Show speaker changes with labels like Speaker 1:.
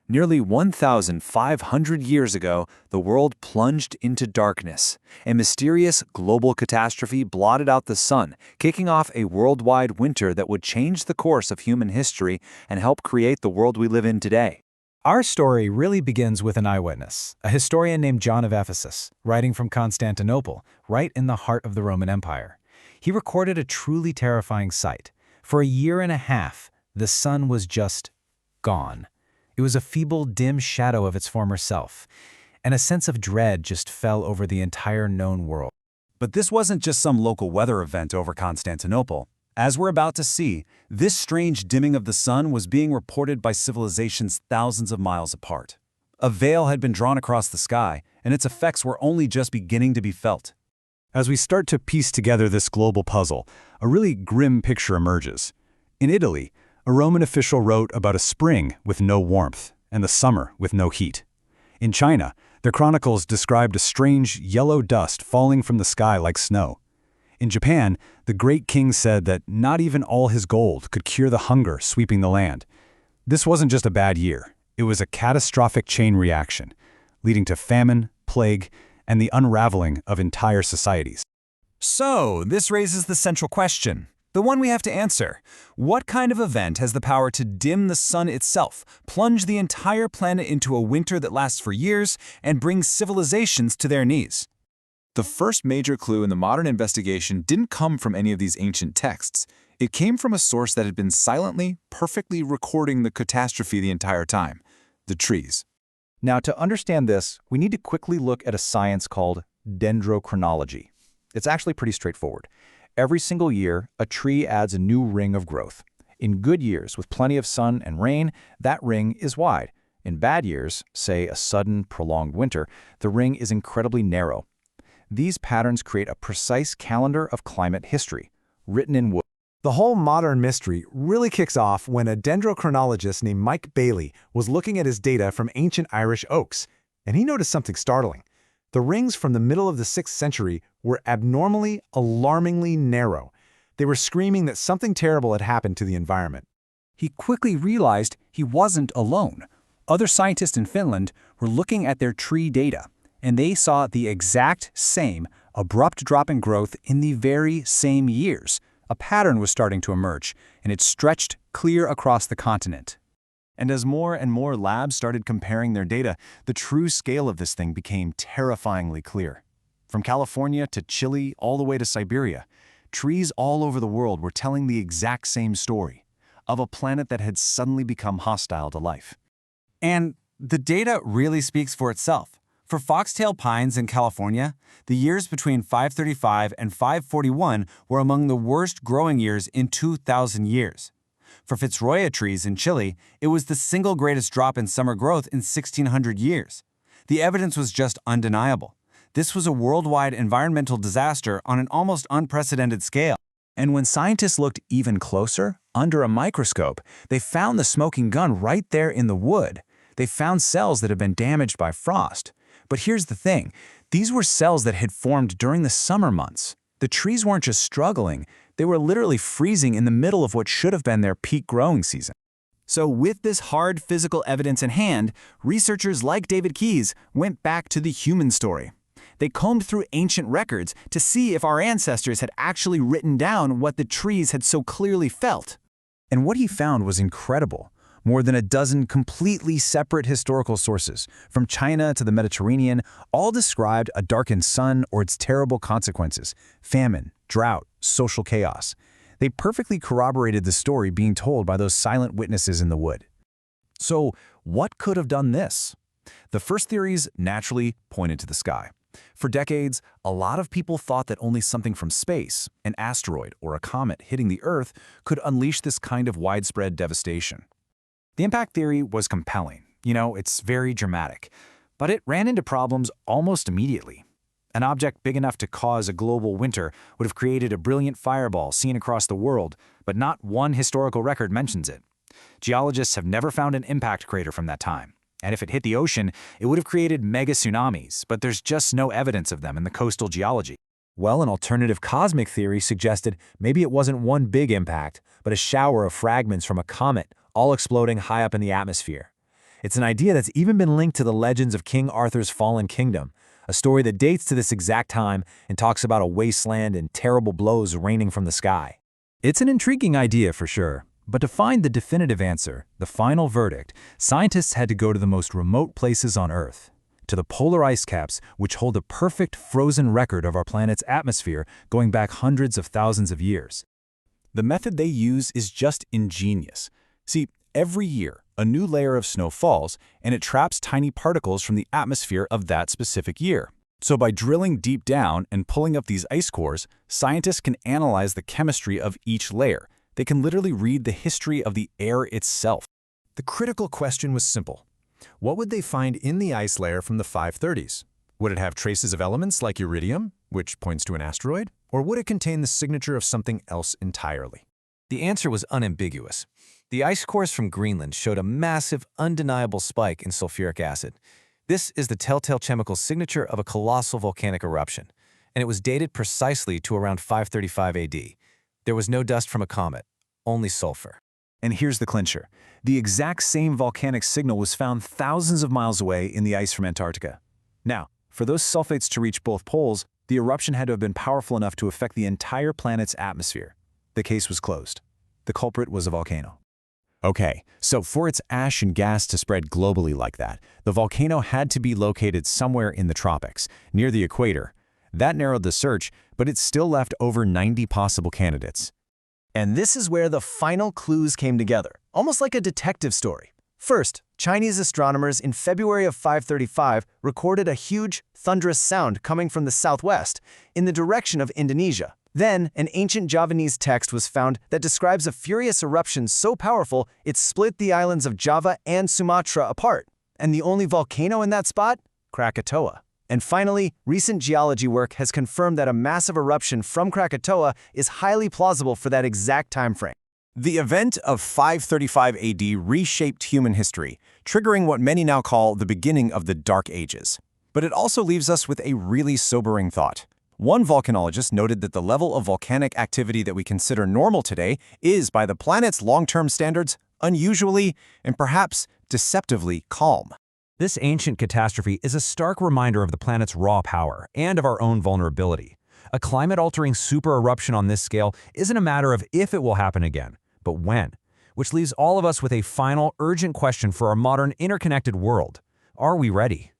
Speaker 1: Nearly 1,500 years ago, the world plunged into darkness. A mysterious global catastrophe blotted out the sun, kicking off a worldwide winter that would change the course of human history and help create the world we live in today.
Speaker 2: Our story really begins with an eyewitness, a historian named John of Ephesus, writing from Constantinople, right in the heart of the Roman Empire. He recorded a truly terrifying sight. For a year and a half, the sun was just gone. It was a feeble, dim shadow of its former self, and a sense of dread just fell over the entire known world.
Speaker 3: But this wasn't just some local weather event over Constantinople. As we're about to see, this strange dimming of the sun was being reported by civilizations thousands of miles apart. A veil had been drawn across the sky, and its effects were only just beginning to be felt. As we start to piece together this global puzzle, a really grim picture emerges. In Italy, a Roman official wrote about a spring with no warmth and the summer with no heat. In China, their chronicles described a strange yellow dust falling from the sky like snow. In Japan, the great king said that not even all his gold could cure the hunger sweeping the land. This wasn't just a bad year, it was a catastrophic chain reaction, leading to famine, plague, and the unraveling of entire societies.
Speaker 4: So, this raises the central question. The one we have to answer. What kind of event has the power to dim the sun itself, plunge the entire planet into a winter that lasts for years, and bring civilizations to their knees?
Speaker 1: The first major clue in the modern investigation didn't come from any of these ancient texts. It came from a source that had been silently, perfectly recording the catastrophe the entire time: the trees.
Speaker 2: Now, to understand this, we need to quickly look at a science called Dendrochronology. It's actually pretty straightforward. Every single year, a tree adds a new ring of growth. In good years, with plenty of sun and rain, that ring is wide. In bad years, say a sudden, prolonged winter, the ring is incredibly narrow. These patterns create a precise calendar of climate history, written in wood.
Speaker 5: The whole modern mystery really kicks off when a dendrochronologist named Mike Bailey was looking at his data from ancient Irish oaks, and he noticed something startling. The rings from the middle of the 6th century were abnormally, alarmingly narrow. They were screaming that something terrible had happened to the environment.
Speaker 3: He quickly realized he wasn't alone. Other scientists in Finland were looking at their tree data, and they saw the exact same abrupt drop in growth in the very same years. A pattern was starting to emerge, and it stretched clear across the continent.
Speaker 4: And as more and more labs started comparing their data, the true scale of this thing became terrifyingly clear. From California to Chile, all the way to Siberia, trees all over the world were telling the exact same story of a planet that had suddenly become hostile to life. And the data really speaks for itself. For foxtail pines in California, the years between 535 and 541 were among the worst growing years in 2,000 years. For Fitzroy trees in Chile, it was the single greatest drop in summer growth in 1,600 years. The evidence was just undeniable. This was a worldwide environmental disaster on an almost unprecedented scale.
Speaker 1: And when scientists looked even closer, under a microscope, they found the smoking gun right there in the wood. They found cells that had been damaged by frost. But here's the thing, these were cells that had formed during the summer months. The trees weren't just struggling, they were literally freezing in the middle of what should have been their peak growing season.
Speaker 4: So with this hard physical evidence in hand, researchers like David Keyes went back to the human story. They combed through ancient records to see if our ancestors had actually written down what the trees had so clearly felt.
Speaker 1: And what he found was incredible. More than a dozen completely separate historical sources, from China to the Mediterranean, all described a darkened sun or its terrible consequences: famine, drought, social chaos. They perfectly corroborated the story being told by those silent witnesses in the wood. So, what could have done this? The first theories naturally pointed to the sky. For decades, a lot of people thought that only something from space, an asteroid or a comet hitting the Earth, could unleash this kind of widespread devastation. The impact theory was compelling. It's very dramatic. But it ran into problems almost immediately. An object big enough to cause a global winter would have created a brilliant fireball seen across the world, but not one historical record mentions it. Geologists have never found an impact crater from that time. And if it hit the ocean, it would have created mega tsunamis, but there's just no evidence of them in the coastal geology. Well, an alternative cosmic theory suggested maybe it wasn't one big impact, but a shower of fragments from a comet, all exploding high up in the atmosphere.
Speaker 2: It's an idea that's even been linked to the legends of King Arthur's fallen kingdom, a story that dates to this exact time and talks about a wasteland and terrible blows raining from the sky. It's an intriguing idea for sure, but to find the definitive answer, the final verdict, scientists had to go to the most remote places on Earth, to the polar ice caps, which hold a perfect frozen record of our planet's atmosphere going back hundreds of thousands of years.
Speaker 4: The method they use is just ingenious. See, every year, a new layer of snow falls, and it traps tiny particles from the atmosphere of that specific year. So by drilling deep down and pulling up these ice cores, scientists can analyze the chemistry of each layer. They can literally read the history of the air itself.
Speaker 6: The critical question was simple. What would they find in the ice layer from the 530s? Would it have traces of elements like iridium, which points to an asteroid, or would it contain the signature of something else entirely?
Speaker 2: The answer was unambiguous. The ice cores from Greenland showed a massive, undeniable spike in sulfuric acid. This is the telltale chemical signature of a colossal volcanic eruption, and it was dated precisely to around 535 AD. There was no dust from a comet, only sulfur.
Speaker 3: And here's the clincher. The exact same volcanic signal was found thousands of miles away in the ice from Antarctica. Now, for those sulfates to reach both poles, the eruption had to have been powerful enough to affect the entire planet's atmosphere. The case was closed. The culprit was a volcano.
Speaker 1: Okay, so for its ash and gas to spread globally like that, the volcano had to be located somewhere in the tropics, near the equator. That narrowed the search, but it still left over 90 possible candidates.
Speaker 7: And this is where the final clues came together, almost like a detective story. First, Chinese astronomers in February of 535 recorded a huge, thunderous sound coming from the southwest, in the direction of Indonesia. Then, an ancient Javanese text was found that describes a furious eruption so powerful it split the islands of Java and Sumatra apart. And the only volcano in that spot? Krakatoa. And finally, recent geology work has confirmed that a massive eruption from Krakatoa is highly plausible for that exact time frame.
Speaker 1: The event of 535 AD reshaped human history, triggering what many now call the beginning of the Dark Ages. But it also leaves us with a really sobering thought. One volcanologist noted that the level of volcanic activity that we consider normal today is, by the planet's long-term standards, unusually and perhaps deceptively calm.
Speaker 2: This ancient catastrophe is a stark reminder of the planet's raw power and of our own vulnerability. A climate-altering super eruption on this scale isn't a matter of if it will happen again, but when, which leaves all of us with a final, urgent question for our modern, interconnected world. Are we ready?